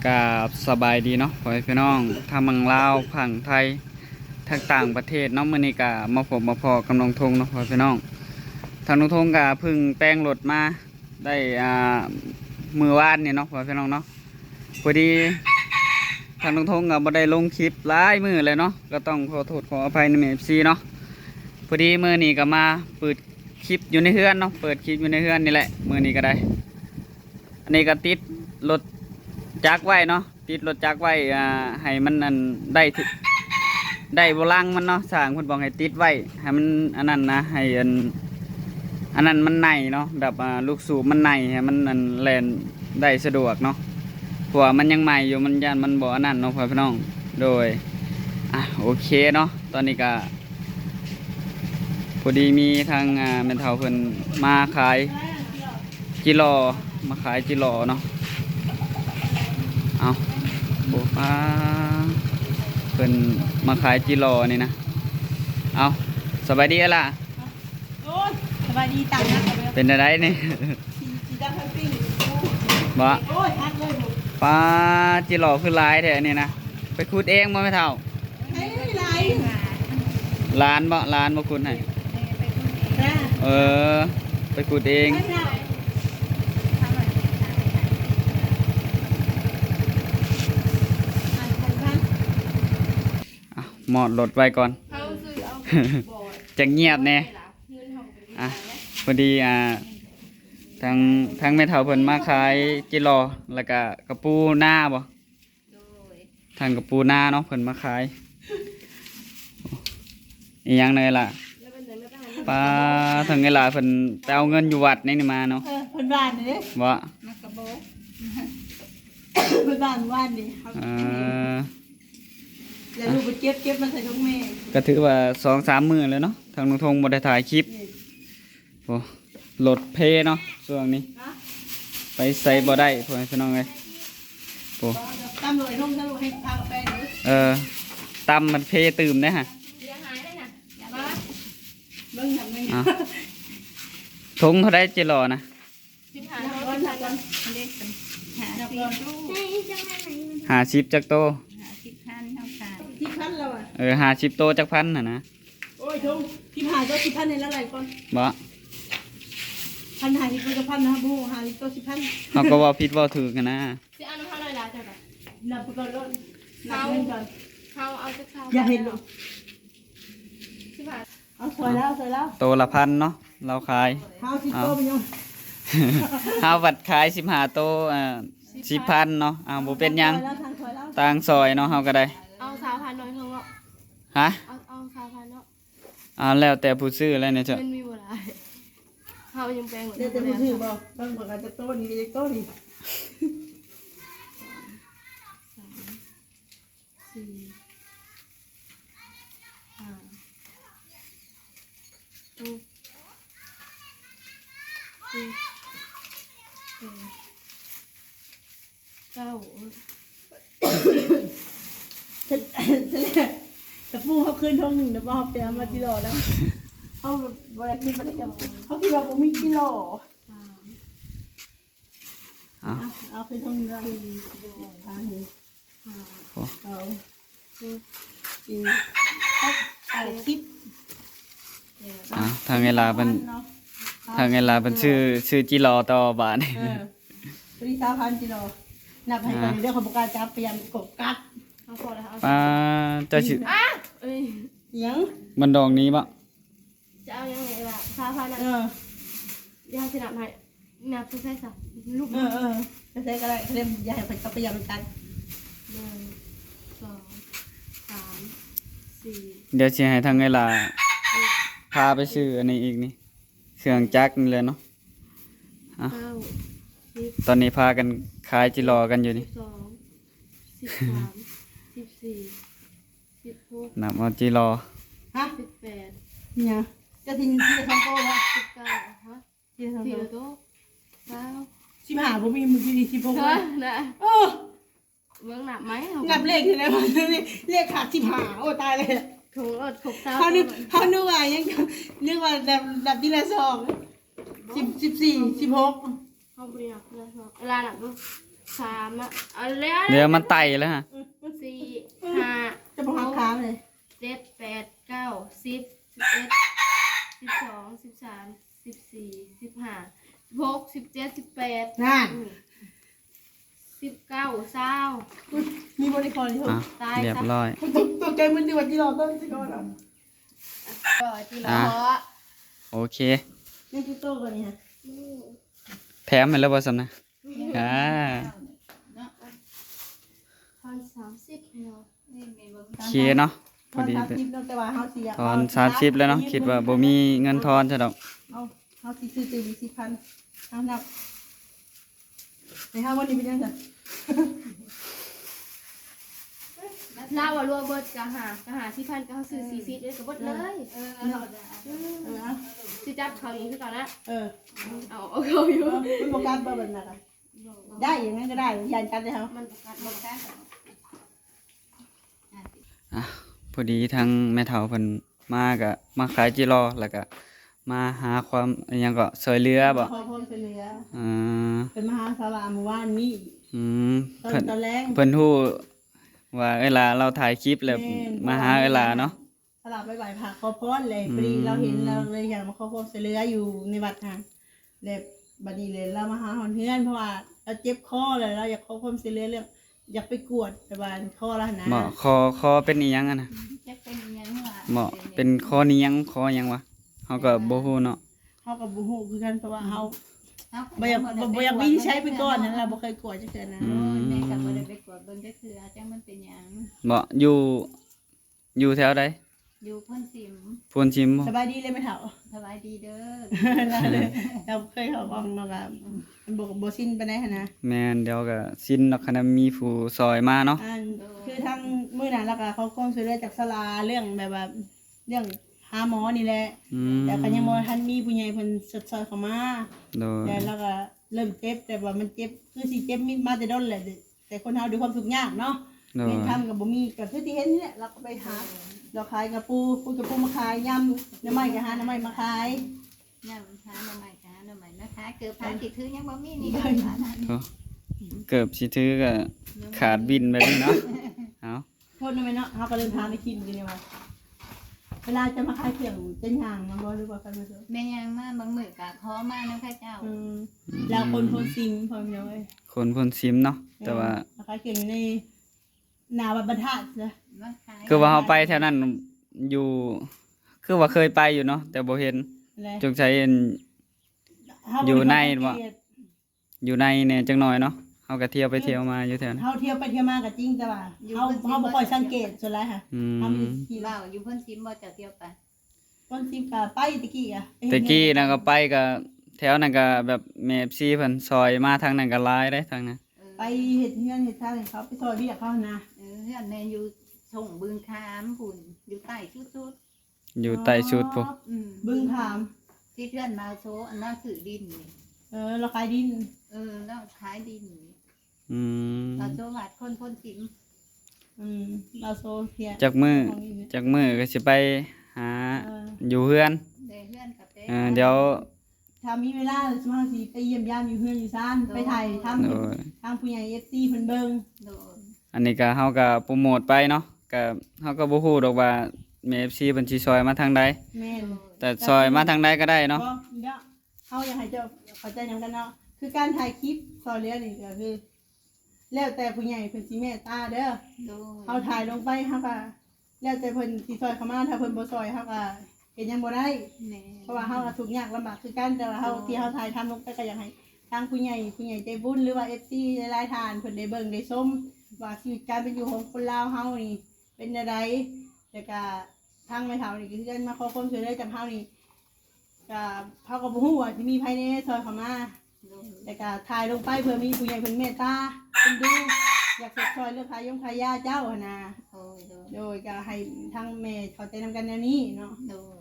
กับสบายดีเนาะพ่อแม่พี่น้องทางเมืองลาวฝั่งไทยทางต่างประเทศเนาะมื้อนี้ก็มาพบมาพอกับน้องธงเนาะพ่อแม่พี่น้องทางน้องธงก็เพิ่งแป้งรถมาได้มื้อวานนี่เนาะพ่อแม่พี่น้องเนาะพอดีทางน้องธงก็บ่ได้ลงคลิปหลายมื้อเลยเนาะก็ต้องขอโทษขออภัยใน FC เนาะพอดีมื้อนี้ก็มาเปิดคลิปอยู่ในเฮือนเนาะเปิดคลิปอยู่ในเฮือนนี่แหละมื้อนี้ก็ได้อันนี้ก็ติดรถจักรไว้เนาะติดรถจักรไว้ให้มันอันได้โบราณมันเนาะสร้างเพิ่นบอกให้ติดไว้ให้มันอันนั้นนะให้อันนั้นมันในเนาะแบบลูกสูบมันในให้มันอันแล่นได้สะดวกเนาะเพราะว่ามันยังใหม่อยู่มันยันมันบ่อันนั้นเนาะพ่อพี่น้องโดยโอเคเนาะตอนนี้ก็พอดีมีทางแม่เฒ่าเพิ่นมาขายจิโลมาขายจิโลเนาะเอาโอ้ป้าเพิ่นมาขายจิโลนี่นะเอาสบายดีอะล่ะโอ้ยสบายดีตังนะเป็นอะไรนี่จีดังปิ้งบ่โอ้ยทัดเลยผมป้าจิโลคือลายแท้นี่นะไปขุดเองบ่แม่เฒ่าเฮ้ยไรร้านบ่ขุดให้ไปขุดเองหมอดรถไว้ก่อนจะเงียบแน่พอดีทางแม่เฒ่าเพิ่นมาขายจิโลแล้วก็กระปูหน้าบ่ทางกระปูหน้าเนาะเพิ่นมาขายอีหยังเลยล่ะป้าทางไงล่ะเพิ่นไปเอาเงินอยู่วัดนี่มาเนาะเพิ่นบ้านนี่บ่นักกระโบเพิ่นบ้านว่านนี่แล้วลูกไปเก็บมาใส่ถุงแม่ก็ถือว่า 2-3 มื้อแล้วเนาะทางน้องธงบ่ได้ถ่ายคลิปโอ้รถเพเนาะช่วงนี้ไปใส่บ่ได้พ่อพี่น้องเอ้ยโอ้ตำรวจทุ่งตำรวจให้พาไปตำมันเพตื่มได้ฮะทงเขาได้เจรอนะ50จักโต50โตจักพันน่ะนะโอ้ยทงที่หาก็10,000ในละหลายก่อนบ่พันหาที่ก็พันนะบูหาที่ก็10,000เขาก็ว่าผิดว่าถูกกันนะสิเอาเท่าไหร่ล่ะจ้ะนับก่อนแล้วนับเงินก่อนเอาจักเท่าอย่าเห็นหรอกเอาสวยแล้วโตละพันเนาะเราขาย10โตไปยังเฮาวัดขาย15โต10,000เนาะบ่เป็นหยังต่างซอยเนาะเฮาก็ได้เอา3,000หน่อยเถอะฮะเอา3,000เนาะแล้วแต่ผู้ซื้อแล้วเนี่ยเจ้ามันมีบ่หลายเฮายังแปลงเดี๋ยวจะผู้ซื้อบ่บางบ่ก็จะโตนี่จะโตนี่แต่ปูเขาขึ้นท้องหนึ่งนะบ่เขาเปลี่ยนมาที่รอแล้วเขาบริษัทบริการเขาคิดว่าผมมีกิโลเอาขึ้นท้องหนึ่งแล้วทางไงลาเป็นชื่อจิรอต่อบาทนี่บริษัท3,000กิโลนับให้กันเรื่องของการจับเปลี่ยนกบกัดจะชื่อยังมันดองนี้บ่จะเอายังไงล่ะ3,000ยาสินับให้นับใช่สักลูกจะใช้ก็ได้เล่มยาให้เขาเปลี่ยนกัน1 2 3 4เดี๋ยวสิให้ทางไงล่ะพาไปซื้ออันนี้อีกนี่เครื่องจักรนี่เลยเนาะตอนนี้พากันขายจิรอกันอยู่นี่นับเอาจิรอ18เนี่ยจะทิ้งที่ทองโตวะ19ฮะที่ทองโต15บ่มีมือที่16นะเบิ่งนับไหมนับเลขที่ไหนมันเลขขาด15โอ้ตายเลยถูกเขานึกว่ายังนึกว่าดับที่ละ2 14 16เขาบ่ได้นับละ2เวลานับ 3อ่ะเอาแล้ว เดี๋ยวมันไต่แล้วฮะ 4 5 จะบอกหาค้างเลย 7 8 9 10 11 12 13 14 15 16 17 18 น่า 19 20 มีบริกรที่ อ่ะ ตาย เรียบร้อย ตัวแกมันดีกว่าที่เราต้นสิก่อนอ่ะ ก็ที่เรา โอเค นี่คือโต้กันนี่ฮะ แถมให้แล้วบ่ซ้ำนะ1,30เนาะ โอเคเนาะพ ต อ อน ดี 30แต่ว่าเฮาสิ ตอน30แล้วเนาะคิดว่าบ่มีเงินทอนซะดอก เอาเฮาสิซื้อตื่น10,000เอานับในเฮาวันนี้เป็นยังไง ลาวรัวเบิดกะหาที่พันก็ซื้อ4 ฟีตเลยก็เบิดเลยสิจับเขาอีกคือก่อนนะ เอาเขาอยู่ มันโฟกัสบ่เป็นน่ะได้อย่างนั้นก็ได้ยันกันได้เฮา มันกัดบ่กัด อ่ะพอดีทางแม่เฒ่าเพิ่นมาก็มาขายจิรอแล้วก็มาหาความอิหยังก็ช่วยเหลือบ่ พอพ้นไปเหลือ อ่า เป็นมหาศาลาเมื่อวานนี้ อืม ตอน เพิ่น ตอนแรก เพิ่นฮู้ว่าเวลาเราถ่ายคลิปแล้วมาหาเวลาเนาะ สลับไปไหว้พระขอพรเลยพอดีเราเห็นเราเลยอยากมาขอพรเสลืออยู่ในวัดค่ะเลยบัดนี้เลยเรามาหาหอนเพื่อนเพราะว่าเราเจ็บคอเลยเราอยากขอพรเสลือเรื่องอยากไปกวดแต่ว่าคอเรานะ บ่คอเป็นอีหยังอะนะ จะเป็นยังไงวะ บ่เป็นคอนี้ยังคอหยังวะเฮาก็บ่ฮู้เนาะ เขากับบุหูคือกันเพราะว่าเขาบ่อยากวินิจใช้ไปก่อนนั้นเราบ่เคยกวดจักเทื่อนะ แม่ก็บ่ได้ไปกดเบิ่งจักเทื่อจังมันเป็นหยัง บ่อยู่แถวใด อยู่เพิ่นสิม พูนชิมบ่ สบายดีเลยไหมเฒ่า สบายดีเด้อ เราเคยเขาบอกเนาะว่ามันบ่สิ้นไปไหนหั่นนะ แม่นเดี๋ยวก็สิ้นเนาะคันมีผู้ซอยมาเนาะ คือทั้งมื้อนั้นแล้วก็เขาคงช่วยเหลือจากศาลาเรื่องแบบว่าเรื่องหาหมอนี่แหละ อืม แต่ก็ยังบ่ทันมีผู้ใหญ่เพิ่นสดซอยเข้ามา โดย แต่แล้วก็เริ่มเจ็บแต่ว่ามันเจ็บคือสิเจ็บมีมาแต่ดนแหละแต่คนเฮาด้วยความทุกข์ยากเนาะ โดย เงินทำก็บ่มีก็คือที่เห็นนี่แหละเราก็ไปหาเราขายกระปูกระปูมาขายยำน้ำไม้ก็หาน้ำไม้มาขาย ย่ามหาหน่อไม้หาหน่อไม้นะคะเกือบพาสิถือยังบ่มีนี่ค่ะ โอ้เกือบสิถือก็ขาดบินแบบนี้เนาะเอา โทษนะแม่เนาะเฮาก็เริ่มทานได้กินกันนี่ว่าเวลาจะมาขายเที่ยงจะย่างมันบ่หรือว่ากันบ่เถอะ แม่ยังมาบางมื้อก็ขอมานะค่ะเจ้า แล้วคนโพนซิงพร้อมเนาะเว้ย คนพูนซิมเนาะแต่ว่า ขายเที่ยงอยู่ในหน้าวัดบรรทัดซะ มาขาย คือว่าเฮาไปแถวนั้นอยู่ คือว่าเคยไปอยู่เนาะแต่บ่เห็น แหละ จงใช้อยู่ในบ่อยู่ในเนี่ยจังหน่อยเนาะเฮาก็เที่ยวไปเที่ยวมาอยู่แถวนั้น เฮาเที่ยวไปเที่ยวมาก็จริงแต่ว่าเฮาบ่ค่อยสังเกตส่วนหลายค่ะ อืม เฮามีที่ เว้าอยู่เพิ่นสิมบ่เจ้าเที่ยวไป คนซิงก็ไปตะกี้อ่ะ ตะกี้นั่นก็ไปก็แถวนั้นก็แบบแม่ FC เพิ่นซอยมาทางนั้นก็หลายได้ทางนั้น ไปเฮ็ดเฮือนเฮ็ดทางให้เขาไปซอยเรียกเขานะ เฮือนแม่อยู่ส่งบึงคามพุ่นอยู่ใต้สุด อยู่ใต้ชุดพุ ๆ บึงถาม ที่เพื่อนมาโซอันนั้นถือดินนี่ เราขายดิน แล้วขายดินนี่ อืม เราโซวัดคนพ่นสิม เราโซเทีย จักมือก็สิไปหาอยู่เฮือน ได้เพื่อนกับเต้ เดี๋ยว ถ้ามีเวลาสมาสิไปเยี่ยมยามอยู่เฮือนอยู่ซ่านไปถ่ายทำ โดย ทางผู้ใหญ่ FC เพิ่นเบิ่ง โดน อันนี้ก็เฮาก็โปรโมทไปเนาะก็เฮาก็บ่ฮู้ดอกว่าแม่ FC เพิ่นสิซอยมาทางใด แม่น แต่ซอยมาทางใดก็ได้เนาะ บ่เดี๋ยวเฮาอยากให้เจ้าเข้าใจนำกันเนาะคือการถ่ายคลิปซอยเหลือนี่ก็คือ แล้วแต่ผู้ใหญ่เพิ่นสิเมตตาเด้อ โดน เฮาถ่ายลงไปเฮาก็แล้วแต่เพิ่นสิซอยเข้ามาถ้าเพิ่นบ่ซอยเฮาก็เฮ็ดหยังบ่ได้ แม่ เพราะว่าเฮาก็ทุกข์ยากลำบากคือกันแต่ว่าเฮาที่เฮาถ่ายทำลงไปก็อยากให้ทางผู้ใหญ่ใจบุญหรือว่า FC หลายๆท่านเพิ่นได้เบิ่งได้ชมว่าชีวิตการเป็นอยู่ของคนลาวเฮานี่เป็นจังไดแล้วก็ทางแม่เฒ่านี่ก็คือกันมาขอความช่วยเหลือจากเฮานี่ก็เฮาก็บ่ฮู้ว่าสิมีภายในซอยเข้ามา โดน แต่ก็ถ่ายลงไปเพื่อมีผู้ใหญ่เพิ่นเมตตาเพิ่นดูอยากเฮ็ดซอยเรื่องขายขายยาเจ้าหั่นน่ะ โอ้ยโดน โดยก็ให้ทางแม่เข้าใจนำกันแนวนี้เนาะ โดน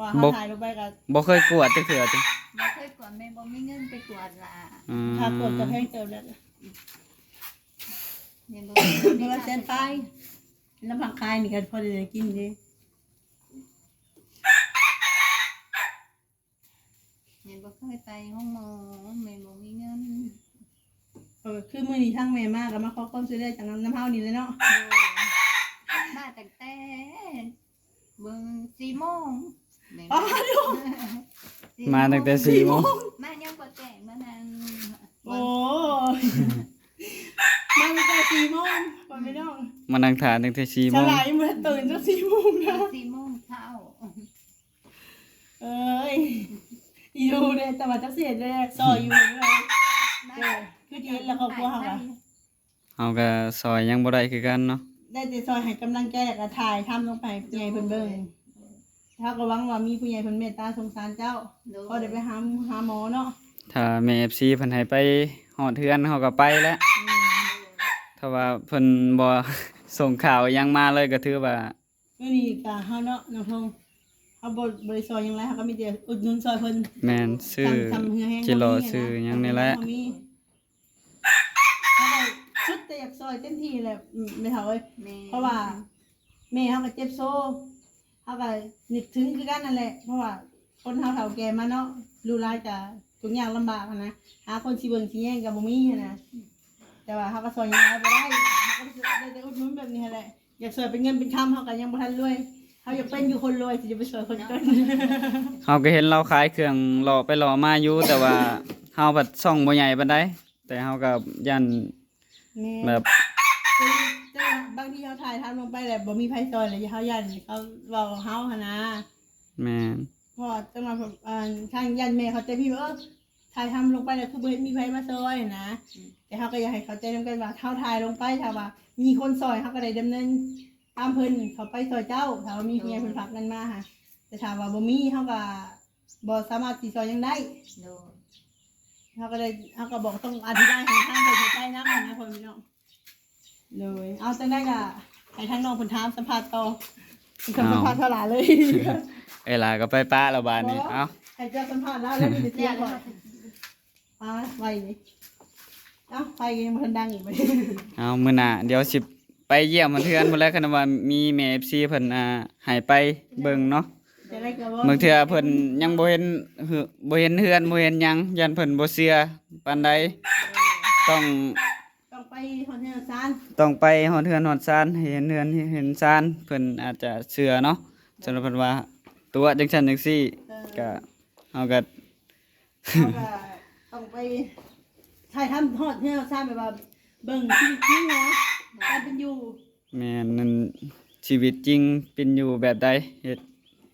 ว่าเฮาถ่ายลงไปก็ บ่เคยกวดจักเทื่อติ บ่เคยกวดแม่บ่มีเงินไปกวดล่ะ อืม ถ้ากดก็แพงเติมแล้ว แม่บ่ มีว่าเส้นไปแล้วผักคายนี่ก็พอได้กินเด้ แม่บ่เคยไปห้องหมอแม่บ่มีเงิน คือมื้อนี้ทั้งแม่มากก็มาขอความช่วยเหลือจากน้ำเฮานี่เลยเนาะ มาตั้งแต่เบิ่ง4 โมง อ๋อ มาตั้งแต่4 โมง มายังบ่แจ้งมานั่ง โอ้ยมาตั้งแต่4 โมงก่อนไม่ต้อง มานั่งทานตั้งแต่4 ฉ โมง ลายมื้อตื่นจน4 โมงนะ 4 โมงเช้า เอ้ยอยู่เด้แต่ว่าจักเสียแรกซอยอยู่เลยคือดีแล้วครอบครัวเฮาก็ เฮาก็ซอยยังบ่ได้คือกันเนาะ ได้แต่ซอยให้กำลังใจแล้วก็ถ่ายทำลงไปผู้ใหญ่เพิ่นเบิ่งถ้าก็หวังว่ามีผู้ใหญ่เพิ่นเมตตาสงสารเจ้าก็ได้ไปหาหมอเนาะ ถ้าแม่ FC เพิ่นให้ไปฮอดเฮือนเฮาก็ไปแล้วถ้าว่าเพิ่นบ่ ส่งข่าวอิหยังมาเลยก็ถือว่า มื้อนี้ก็เฮาเนาะน้องทงเฮาบ่ได้ซอยหยังไรเฮาก็มีแต่อุดหนุนซอยเพิ่น แม่นซื้อ ทำเฮือแห้ง จิโรซื้อหยังนี่แหละ ชุดแต่อยากซอยเต็มที่แหละไม่เท่าเอ้ย แม่ เพราะว่าแม่เขาก็เจ็บโซ่เขาก็นึกถึงคือกันนั่นแหละเพราะว่าคนเฮาเฒ่าแก่มาเนาะรู้รายจะทุกอย่างลำบากอะนะหาคนสิเบิ่งสิแย่งก็บ่มีอะนะแต่ว่าเขาก็ซอยยังไงบ่ได้เขาก็ได้แต่อุดหนุนแบบนี้แหละอยากซอยเป็นเงินเป็นคำเขาก็ยังบ่ทันรวยเขาอยากเป็นอยู่คนรวยสิจะไปซอยคนจน เฮาก็เห็นเราขายเครื่องหล่อไปหล่อมาอยู่แต่ว่าเฮาบัดช่องบ่ใหญ่ปานใดแต่เฮาก็ยัน แม่ แบบ แต่บางทีเขาถ่ายทำลงไปแหละบ่มีไผซอยเลยเขายันเขาเว้าเฮาหั่นนะ แม่น เพราะว่าจังหวะแบบทางยันแม่เขาใจพี่ว่าถ่ายทำลงไปแล้วคือบ่เห็นมีไผมาซอยนะแต่เขาก็อยากให้เขาใจนำกันว่าเฮาถ่ายลงไปถ้าว่ามีคนซอยเขาก็ได้ดำเนินตามเพิ่นเขาไปซอยเจ้าถ้าว่ามีเมียเพิ่นฝากเงินมาค่ะแต่ถ้าว่าบ่มีเขาก็บ่สามารถสิซอยหยังได้ โดน เขาก็บอกต้องอธิบายให้ทางเพิ่นเข้าใจนำนะพ่อพี่น้องเลยเอาจังได้ก็ให้ทางน้องเพิ่นถามสัมภาษณ์ต่อเป็นคำสัมภาษณ์เท่าไหร่เลย เอ้ยล่ะก็ไปป้าแล้วบาดนี้เอ้า ให้เจ้าสัมภาษณ์แล้วแล้วมีแต่เสียงก่อนไปนี่ไปยังมันดังอีกไหม เอามื้อหน้าเดี๋ยวสิไปเยี่ยมมันเทือนพุ่นแหล้วคันว่ามีแม่ FC เพิ่นให้ไปเบิ่งเนาะ จะได้ก็ว่า บางเทื่อเพิ่นยังบ่เห็นบ่เห็นเฮือนบ่เห็นหยังยันเพิ่นบ่เชื่อปานใดต้อง ต้องไปหอนเฮือนซาน ต้องไปฮอดเฮือนฮอดซานให้เห็นเฮือนเห็นซานเพิ่นอาจจะเชื่อเนาะสำหรับเพิ่นว่าตัวจังซั่นจังซี่ก็เฮาก็ เขาก็ต้องไปถ่ายทำหอดเฮือนซานแบบว่าเบิ่งชีวิตจริงนะการเป็นอยู่ แม่นนั่นชีวิตจริงเป็นอยู่แบบใดเฮ็ด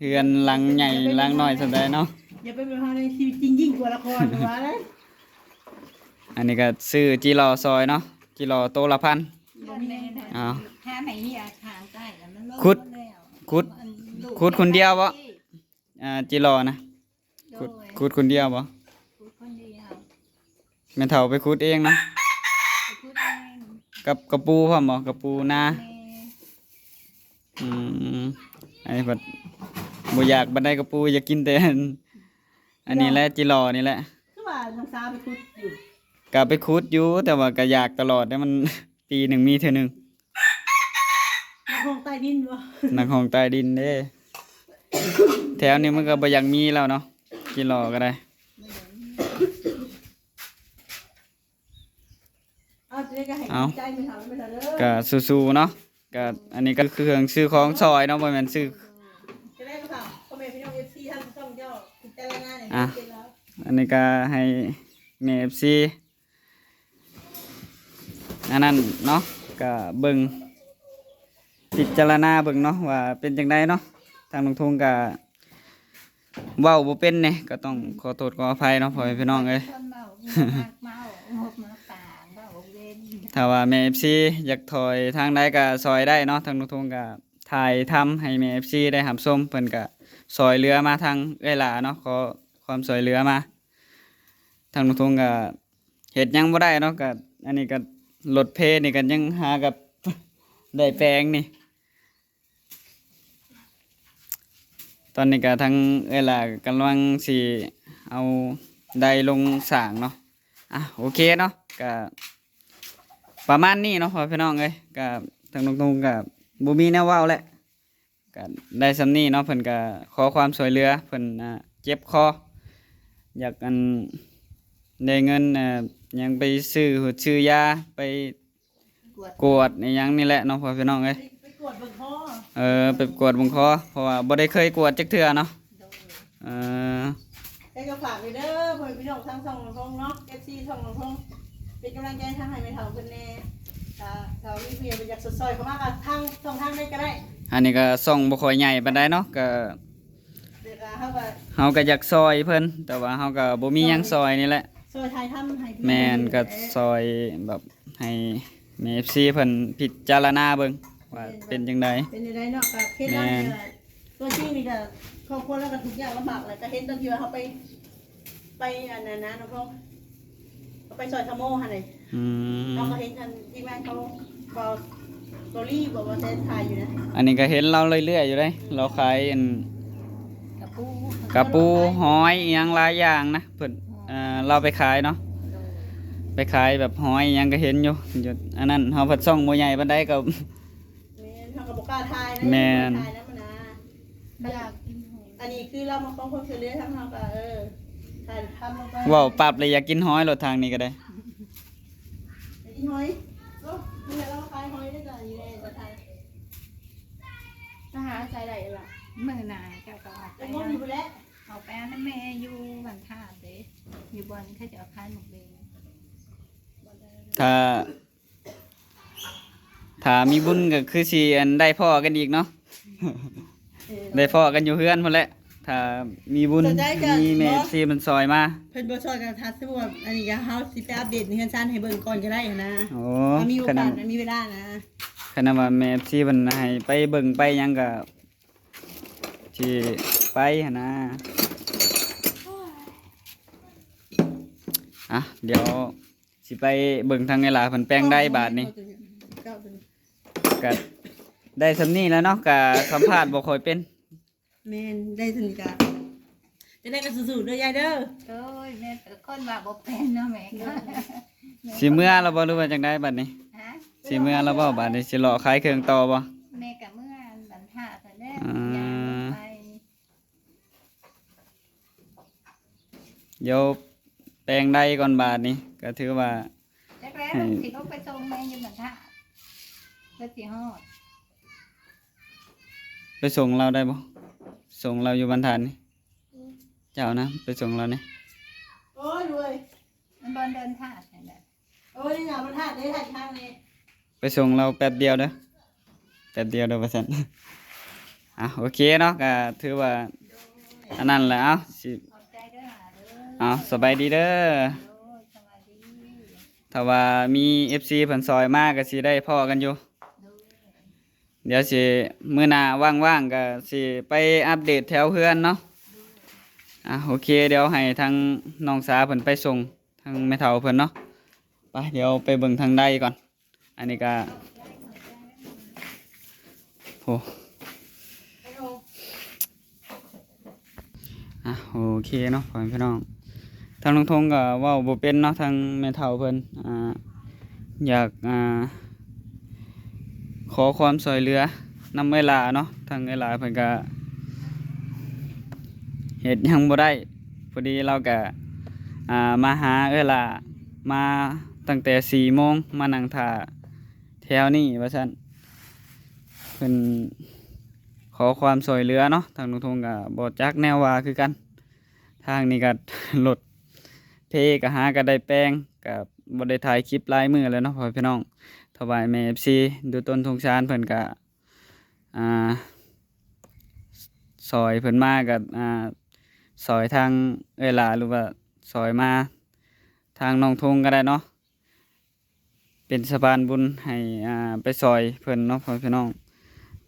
เฮือนหลังใหญ่หลังน้อยซั่นใดเนาะ อย่าไปแบบว่าในชีวิตจริงยิ่งกว่าละครว่าเลย อันนี้ก็ซื้อจิรอซอยเนาะจิรอโตละพัน แม่น่ะ อ้าว ถ้าไหนเฮียทางใกล้แล้วมันลง ขุด แล้ว ขุด มันลูก ขุดคนเดียวบ่ จิรอนะ โด ขุด ย คนเดียวบ่ ขุดคนเดียว แม่เฒ่าไปขุดเองเนาะ ไปขุดเอง กับกระปูพร้อมบ่กระปูนา แม่ อืมไอ้บัดบ่อยากบันไดกระปูอยากกินแต่อันนี้แหละจิรอนี่แหละ คือว่าทางซาไปคุดอยู่ ก็ไปขุดอยู่แต่ว่าก็อยากตลอดแต่มัน ปีหนึ่งมีเทื่อหนึง ในห้องใต้ดินวะ นักห้องใต้ดินเด้ แถวนี้มันก็บ่อยากมีแล้วเนาะจิรอก็ได้ เอาจะได้ก็ให้ใจไม่ทำไม่ทำเลย ก็สู้ๆเนาะก็อันนี้ก็คือเครื่องซื้อของซอยเนาะบ่แม่นซื้อ จะได้ก็ค่ะพ่อแม่พี่น้องเอฟซีท่านช่องเจ้าพิจารณาเนี่ย อ่ะ เป็นแล้ว อันนี้ก็ให้แม่ FC อันนั้นเนาะก็เบิ่งพิจารณาเบิ่งเนาะว่าเป็นจังไดเนาะทางลงทุนก็เว้าบ่เป็นเนี่ยก็ต้องขอโทษขออภัยเนาะพ่อแม่พี่น้องเอ้ย คนเมาเมาหกมาป่าเมาเว้น ถ้าว่าแม่ FC อยากถอยทางใดก็ซอยได้เนาะทางลงทุนก็ถ่ายทำให้แม่ FC ได้รับชมเพิ่นก็ซอยเหลือมาทางเอ้ยหล่าเนาะขอความซอยเหลือมาทางลงทุนก็เฮ็ดหยังบ่ได้เนาะก็อันนี้ก็รถเพนี่ก็ยังหากับ ได้แปลงนี่ ตอนนี้ก็ทั้งเอ้ยล่ะกำลังสิเอาได้ลงสร้างเนาะโอเคเนาะก็ประมาณนี้เนาะพ่อพี่น้องเอ้ยก็ทางตรงๆก็บ่มีแนวเว้าแหละก็ได้ส่ำนี้เนาะเพิ่นก็ขอความช่วยเหลือเพิ่นเจ็บคออยากได้เงิน ยังไปซื้อหุดซื้อยาไป กวด กวดอีหยังนี่แหละเนาะพ่อพี่น้องเอ้ย ไปกวดเบิ่งคอ ไปกวดเบิ่งคอเพราะว่าบ่ได้เคยกวดจักเทื่อเนาะ โดย เออ ได้ก็ฝากไปเด้อพ่อพี่น้องทั้งสองน้องเนาะ FC สองน้องเป็นกำลังใจทางให้แม่เฒ่าเพิ่นแน่ถ้ามีเพียงอยากสดซอยเข้ามาก็ทางช่องทางได้ก็ได้ อันนี้ก็ส่องบ่ค่อยใหญ่ปานใดเนาะก็ เดี๋ยวก็เฮาก็ เฮาก็อยากซอยเพิ่นแต่ว่าเฮาก็บ่มีหยังซอยนี่แหละ ซอยไทยทำให้พี่ แม่นก็ซอยแบบให้แม่ FC เพิ่นพิจารณาเบิ่งว่าเป็นจังได เป็นจังไดเนาะก็เฮ็ดได้ตัวจริงนี่ก็ครอบครัวแล้วก็ทุกอย่างลำบากแหละก็เห็นตอนที่ว่าเฮาไปอันนั้นนะน้องพ่อเขาไปซอยทะโมหั่นเลย อืม เราก็เห็นทันที่แม่เขาบอกโรลี่บอกว่าเซนทายอยู่นะ อันนี้ก็เห็นเราเรื่อยๆอยู่เด้เราขายอัน กระปู กระปูหอยอิหยังหลายอย่างนะเพิ่นเราไปขายเนาะ โดย ไปขายแบบหอยอิหยังก็เห็นอยู่อันนั้นเฮาเพิ่นส่องบ่ใหญ่ปานใดก็ แม่ทางกับบอกล้าทายนะ แม่น ทายนะมันนะ อยากกินหอย อันนี้คือเรามาของคนเฉลี่ยทั้งเราก็ทายทำลงไป เว้าปรับเลยอยากกินหอยรถทางนี้ก็ได้ ไปกินหอยโอ้นี่แหละเราขายหอยได้จ้ะอยู่ในประเทศไทย อาหารใส่ได้ล่ะ เมื่อนาเจ้าก็เอาไป แต่งงอยู่แล้ว เอาไปนั่นแม่อยู่บันท่าเด้อยู่บนเขาจะเอาขายหมกเบง ถ้ามีบุญก็คือสิอันได้พ่อกันอีกเนาะ ได้พ่อกันอยู่เฮือนพุ่นแหละถ้ามีบุญมีแม่ซีมันซอยมา เพิ่นบ่ชอยกันทัดสมมุติว่าอันนี้ก็เฮาสิไปอัปเดตในเฮือนชั้นให้เบิ่งก่อนก็ได้นะ โอ้ ถ้ามีโอ ขน กาส ม มีเวลานะ ขนมว่าแม่ซีมันให้ไปเบิ่งไปหยังก็สิไปหั่นนะอ่ะเดี๋ยวสิไปเบิ่งทางไงล่ะเพิ่นแปลงได้บาทนี้ก็ได้สำนี้แล้วเนาะก็สัมภาษณ์บ่ค่อยเป็น แม่นได้สนิทกันจะได้กันสู้ๆเด้อยายเด้อ โอ้ยแม่แต่คนว่าบ่เป็นเนาะแม่ก็ สิเมื่อเราบ่รู้ว่าจังไดบัดนี้ ฮะ สิเมื่อเราบ่บัดนี้สิเลาะขายเครื่องต่อบ่ แม่กับเมื่อบันท่าแต่แรก อ่า ยางไป เดี๋ยวแปลงได้ก่อนบาทนี้ก็ถือว่า แรกๆลูกสิลูกไปส่งแม่อยู่บันท่าแล้วสิฮอด ไปส่งเราได้บ่ส่งเราอยู่บรรทัดนี่เจ้านะไปส่งเรานี่ โอ้ยรวย มันบอลเดินท่าแต่แหละ โอ้ยอย่ามาท่าได้ท่าทางนี้ ไปส่งเราแป๊บเดียวเด้อแป๊บเดียวเด้อว่าซั่น โอเคเนาะก็ถือว่าอันนั้นแหละสิ ขอบใจเด้อหาเด้อ สบายดีเด้อ โอ้ยสวัสดี ถ้าว่ามี FC เพิ่นซอยมาก็สิได้พ้อกันอยู่ ดู เดี๋ยวสิมื้อหน้าว่างๆก็สิไปอัปเดตแถวเฮือนเนาะโอเคเดี๋ยวให้ทางน้องสาเพิ่นไปส่งทางแม่เฒ่าเพิ่นเนาะไปเดี๋ยวไปเบิ่งทางใดก่อน อันนี้ก็โหโอเคเนาะพ่อแม่พี่น้องทางน้องทงก็เว้าบ่เป็นเนาะทางแม่เฒ่าเพิ่นอยากขอความช่วยเหลือนำเวลาเนาะทางเวลาเพิ่นก็เฮ็ดหยังบ่ได้พอดีเราก็มาหาเวลามาตั้งแต่4 โมงมานั่งท่าแถวนี้ว่าซั่นเพิ่นขอความช่วยเหลือเนาะทางลุงทงก็บ่จักแนวว่าคือกันทางนี้ก็ รถเพก็หาก็ได้แปลงก็บ่ได้ถ่ายคลิปหลายมื้อแล้วเนาะพ่อพี่น้องถวายแม่ FC ดูต้นทงชานเพิ่นก็ซอยเพิ่นมาก็ซอยทางเอ้ยหลาหรือว่าซอยมาทางน้องทงก็ได้เนาะเป็นสะพานบุญให้ไปซอยเพิ่นเนาะพ่อพี่น้อง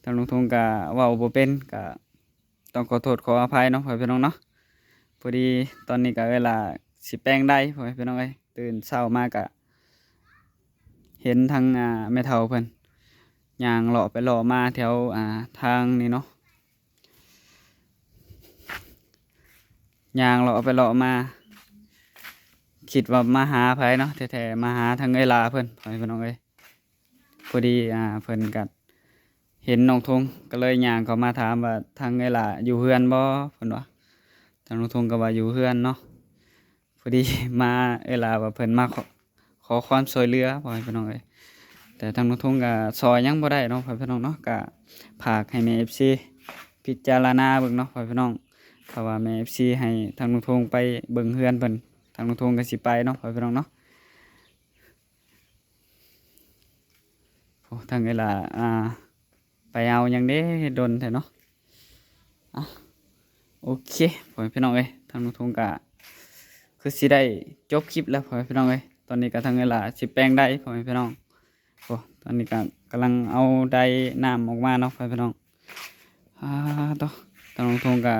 ทางน้องทงก็เว้าบ่เป็นก็ต้องขอโทษขออภัยเนาะพ่อพี่น้องเนาะพอดีตอนนี้ก็เวลาสิแป้งได้พ่อพี่น้องเอ้ยตื่นเช้ามาก็เห็นทางแม่เฒ่าเพิ่นย่างเลาะไปเลาะมาแถวทางนี้เนาะย่างเลาะไปเลาะมาคิดว่ามาหาไผเนาะแท้ๆมาหาทางเวลาเพิ่นพ่อพี่น้องเอ้ยพอดีเพิ่นก็เห็นน้องทงก็เลยย่างเขามาถามว่าทางเวลาอยู่เฮือนบ่เพิ่นว่าทางน้องทงก็ว่าอยู่เฮือนเนาะพอดีมาเวลาว่าเพิ่นมา ขอความช่วยเหลือพ่อแม่พี่น้องเอ้ยแต่ทางน้องทงก็ซอยยังบ่ได้เนาะพ่อแม่พี่น้องเนาะก็ฝากให้แม่ FC พิจารณาเบิ่งเนาะพ่อแม่พี่น้องเพราะว่าแม่ FC ให้ทางน้องทงไปเบิ่งเฮือนเพิ่นทางน้องทงก็สิไปเนาะพ่อแม่พี่น้องเนาะโอ้ทางเวลาไปเอาหยังเด้ดนแท้เนาะอ่ะโอเคพ่อแม่พี่น้องเอ้ยทางน้องทงก็คือสิได้จบคลิปแล้วพ่อแม่พี่น้องเอ้ยตอนนี้ก็ทางเวลาสิแปลงได้พ่อแม่พี่น้องโอ้ตอนนี้ก็กำลังเอาไดน้ำออกมาเนาะพ่อแม่พี่น้องต่อทางน้องทงก็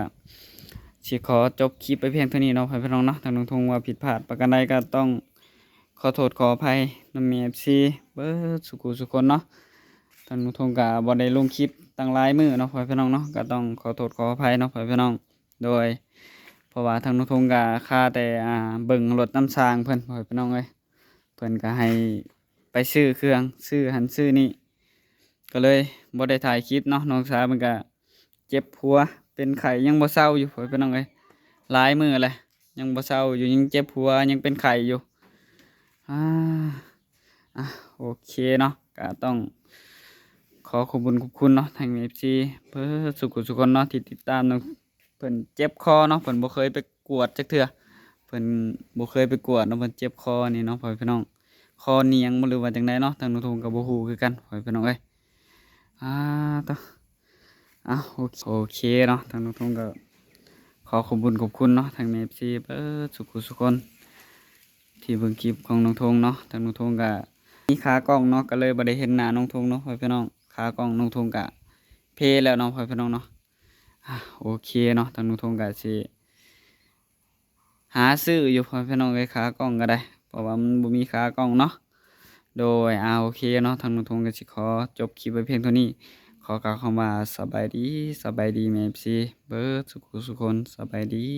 สิขอจบคลิปไปเพียงเท่านี้เนาะพ่อแม่พี่น้องเนาะทางน้องทงว่าผิดพลาดประการใดก็ต้องขอโทษขออภัยนำ FC เบิดสุขุสุคนเนาะทางน้องทงก็บ่ได้ลงคลิปตั้งหลายมื้อเนาะพ่อแม่พี่น้องเนาะก็ต้องขอโทษขออภัยเนาะพ่อแม่พี่น้องโดยเพราะว่าทางน้องทงก็ค่าแต่เบิ่งรถน้ำสร้างเพิ่นพ่อแม่พี่น้องเอ้ยเพิ่นก็ให้ไปซื้อเครื่องซื้อหันซื้อนี่ก็เลยบ่ได้ถ่ายคลิปเนาะน้องสาวมันก็เจ็บหัวเป็นไข้ยังบ่เศร้าอยู่พ่อแม่พี่น้องเอ้ยหลายมื้อเลยยังบ่เศร้าอยู่ยังเจ็บหัวยังเป็นไข้อยู่โอเคเนาะก็ต้องขอขอบคุณเนาะทาง FC เพิ่นสุขุสุคนเนาะที่ติดตามเนาะเพิ่นเจ็บคอเนาะเพิ่นบ่เคยไปกวดจักเทื่อเพิ่นบ่เคยไปกวดเนาะเพิ่นเจ็บคอนี่เนาะพ่อแม่พี่น้องคอเนียงบ่หรือว่าจังไดเนาะทางน้องทงก็บ่ฮู้คือกันพ่อแม่พี่น้องเอ้ยต่อโอเคเนาะทางน้องทงก็ขอขอบคุณเนาะทาง FC เพิ่นสุขุสุคนที่เบิ่งคลิปของน้องทงเนาะทางน้องทงก็มีขากล้องเนาะก็เลยบ่ได้เห็นหน้าน้องทงเนาะพ่อแม่พี่น้องขากล้องน้องทงก็เพแล้วเนาะพ่อแม่พี่น้องเนาะโอเคเนาะทางน้องทงก็สิหาซื้ออยู่พ่อแม่พี่น้องเอ้ยขากล้องก็ได้เพราะว่ามันบ่มีขากล้องเนาะโดยโอเคเนาะทางน้องทงก็สิขอจบคลิปไว้เพียงเท่านี้ขอกล่าวคำว่าสบายดีแม่ FC เบิดสุขสุขคนสบายดี